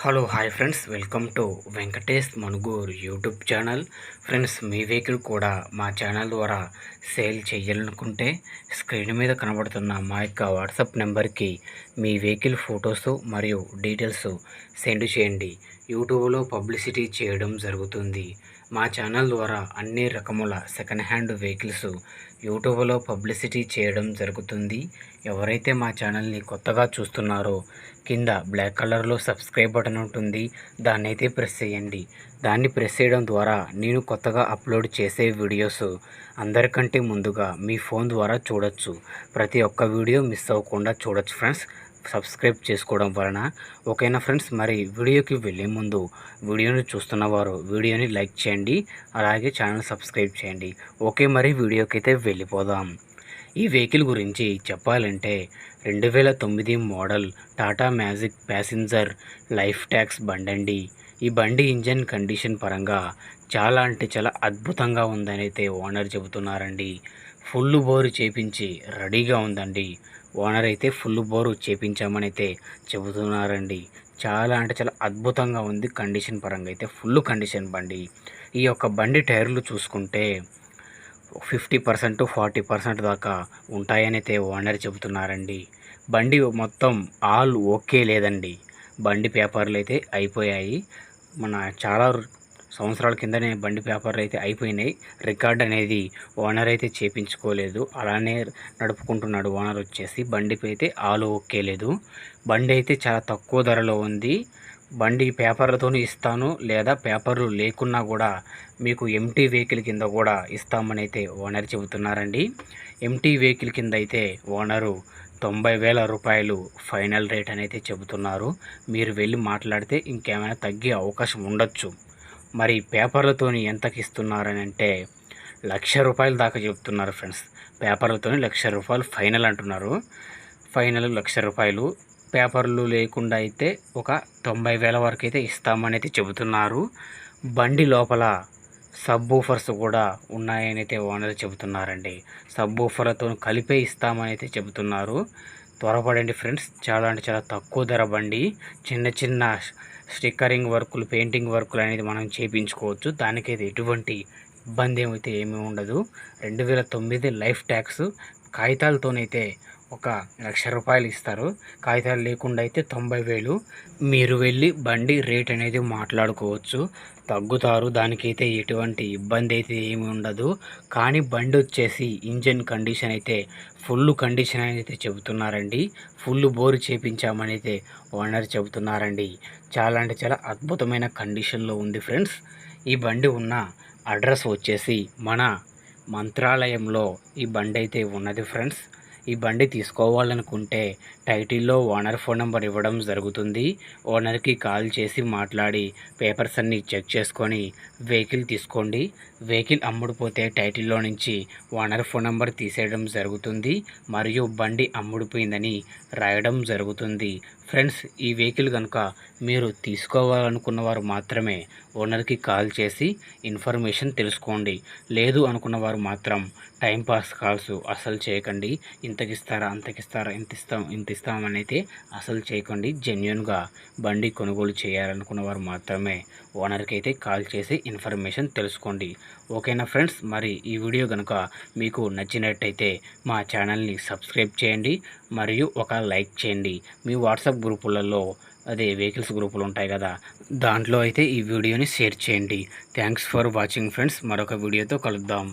Hello hi friends, welcome to Venkatesh Manuguru YouTube channel. Friends, me vehicle కూడా మా channel ద్వారా sale చేయాలనుకుంటే స్క్రీన్ మీద కనబడుతున్న మా యొక్క వాట్సాప్ నెంబర్కి మీ వెహికల్ ఫొటోస్ మరియు డీటెయిల్స్ సెండ్ చేయండి. యూట్యూబ్లో పబ్లిసిటీ చేయడం జరుగుతుంది. మా ఛానల్ ద్వారా అన్ని రకముల సెకండ్ హ్యాండ్ వెహికల్స్ యూట్యూబ్లో పబ్లిసిటీ చేయడం జరుగుతుంది. ఎవరైతే మా ఛానల్ని కొత్తగా చూస్తున్నారో కింద బ్లాక్ కలర్లో సబ్స్క్రైబ్ బటన్ ఉంటుంది, దాన్ని అయితే ప్రెస్ చేయండి. దాన్ని ప్రెస్ చేయడం ద్వారా నేను కొత్తగా అప్లోడ్ చేసే వీడియోస్ అందరికంటే ముందుగా మీ ఫోన్ ద్వారా చూడొచ్చు. ప్రతి ఒక్క వీడియో మిస్ అవ్వకుండా చూడొచ్చు ఫ్రెండ్స్, సబ్స్క్రైబ్ చేసుకోవడం వలన. ఓకేనా ఫ్రెండ్స్, మరి వీడియోకి వెళ్ళే ముందు వీడియోని చూస్తున్నవారు వీడియోని లైక్ చేయండి, అలాగే ఛానల్ సబ్స్క్రైబ్ చేయండి. ఓకే, మరి వీడియోకి అయితే వెళ్ళిపోదాం. ఈ వెహికల్ గురించి చెప్పాలంటే 2009 model Tata magic passenger life tax బండి అండి. ఈ బండి ఇంజన్ కండిషన్ పరంగా చాలా అంటే చాలా అద్భుతంగా ఉందని అయితే ఓనర్ చెబుతున్నారండి. ఫుల్ బోరు చేపించి రెడీగా ఉందండి. ఓనర్ అయితే ఫుల్ బోరు చేపించామని అయితే చెబుతున్నారండి. చాలా అంటే చాలా అద్భుతంగా ఉంది. కండిషన్ పరంగా అయితే ఫుల్ కండిషన్ బండి. ఈ యొక్క బండి టైర్లు చూసుకుంటే 50% 40% దాకా ఉంటాయని అయితే ఓనర్ చెబుతున్నారండి. బండి మొత్తం ఆల్ ఓకే లేదండి. బండి పేపర్లు అయితే అయిపోయాయి. మన చాలా సంవత్సరాల కిందనే బండి పేపర్లు అయితే అయిపోయినాయి. రికార్డ్ అనేది ఓనర్ అయితే చేపించుకోలేదు, అలానే నడుపుకుంటున్నాడు ఓనర్ వచ్చేసి. బండిపై అయితే ఆల్ ఓకే లేదు. బండి అయితే చాలా తక్కువ ధరలో ఉంది. బండి పేపర్లతో ఇస్తాను, లేదా పేపర్లు లేకున్నా కూడా మీకు ఎంటీ వెహికల్ కింద కూడా ఇస్తామని అయితే ఓనర్ చెబుతున్నారండి. ఎంటీ వెహికల్ కింద అయితే ఓనరు 90,000 రూపాయలు ఫైనల్ రేట్ అని అయితే చెబుతున్నారు. మీరు వెళ్ళి మాట్లాడితే ఇంకేమైనా తగ్గే అవకాశం ఉండొచ్చు. మరి పేపర్లతోని ఎంతకి ఇస్తున్నారని అంటే 1,00,000 రూపాయల దాకా చెబుతున్నారు ఫ్రెండ్స్. పేపర్లతోని 1,00,000 రూపాయలు ఫైనల్ అంటున్నారు. ఫైనల్ 1,00,000 రూపాయలు. పేపర్లు లేకుండా అయితే ఒక 90,000 వరకు అయితే ఇస్తామని అయితే చెబుతున్నారు. బండి లోపల సబ్ ఊఫర్స్ కూడా ఉన్నాయని అయితే ఓనర్ చెబుతున్నారండి. సబ్ ఊఫర్లతో కలిపే ఇస్తామని అయితే చెబుతున్నారు. త్వరపడండి ఫ్రెండ్స్, చాలా అంటే చాలా తక్కువ ధర బండి. చిన్న చిన్న స్టిక్కరింగ్ వర్కులు, పెయింటింగ్ వర్కులు అనేది మనం చేయించుకోవచ్చు. దానికైతే ఎటువంటి ఇబ్బంది అయితే ఏమీ ఉండదు. 2009 లైఫ్ ట్యాక్స్ కాగితాలతోనైతే 1,00,000 రూపాయలు ఇస్తారు. కాగితాలు లేకుండా అయితే 90,000. మీరు వెళ్ళి బండి రేట్ అనేది మాట్లాడుకోవచ్చు, తగ్గుతారు. దానికైతే ఎటువంటి ఇబ్బంది అయితే ఏమి ఉండదు. కానీ బండి వచ్చేసి ఇంజన్ కండిషన్ అయితే ఫుల్ కండిషన్ అయితే చెబుతున్నారండి. ఫుల్ బోరు చేపించామని అయితే ఓనర్ చెబుతున్నారండి. చాలా అంటే చాలా అద్భుతమైన కండిషన్లో ఉంది ఫ్రెండ్స్. ఈ బండి ఉన్న అడ్రస్ వచ్చేసి మన మంత్రాలయంలో ఈ బండి అయితే ఉన్నది ఫ్రెండ్స్. ఈ బండి తీసుకోవాలనుకుంటే టైటిల్లో ఓనర్ ఫోన్ నెంబర్ ఇవ్వడం జరుగుతుంది. ఓనర్కి కాల్ చేసి మాట్లాడి పేపర్స్ అన్నీ చెక్ చేసుకొని వెహికల్ తీసుకోండి. వెహికల్ అమ్ముడుపోతే టైటిల్లో నుంచి ఓనర్ ఫోన్ నెంబర్ తీసేయడం జరుగుతుంది, మరియు బండి అమ్ముడుపోయిందని రాయడం జరుగుతుంది. ఫ్రెండ్స్, ఈ వెహికల్ కనుక మీరు తీసుకోవాలనుకున్న వారు మాత్రమే ఓనర్కి కాల్ చేసి ఇన్ఫర్మేషన్ తెలుసుకోండి. లేదు అనుకున్న వారు మాత్రం టైంపాస్ కాల్స్ అసలు చేయకండి. ఇంతకిస్తారా, అంతకిస్తారా, ఇంత ఇస్తామని అయితే అసలు చేయకండి. జెన్యున్గా బండి కొనుగోలు చేయాలనుకున్న వారు మాత్రమే ఓనర్కి అయితే కాల్ చేసి ఇన్ఫర్మేషన్ తెలుసుకోండి. ఓకేనా ఫ్రెండ్స్, మరి ఈ వీడియో కనుక మీకు నచ్చినట్టయితే మా ఛానల్ని సబ్స్క్రైబ్ చేయండి, మరియు ఒక లైక్ చేయండి. మీ వాట్సాప్ గ్రూపులలో, అదే వెహికల్స్ గ్రూపులు ఉంటాయి కదా, దాంట్లో అయితే ఈ వీడియోని షేర్ చేయండి. Thanks for watching friends. మరొక వీడియోతో కలుద్దాం.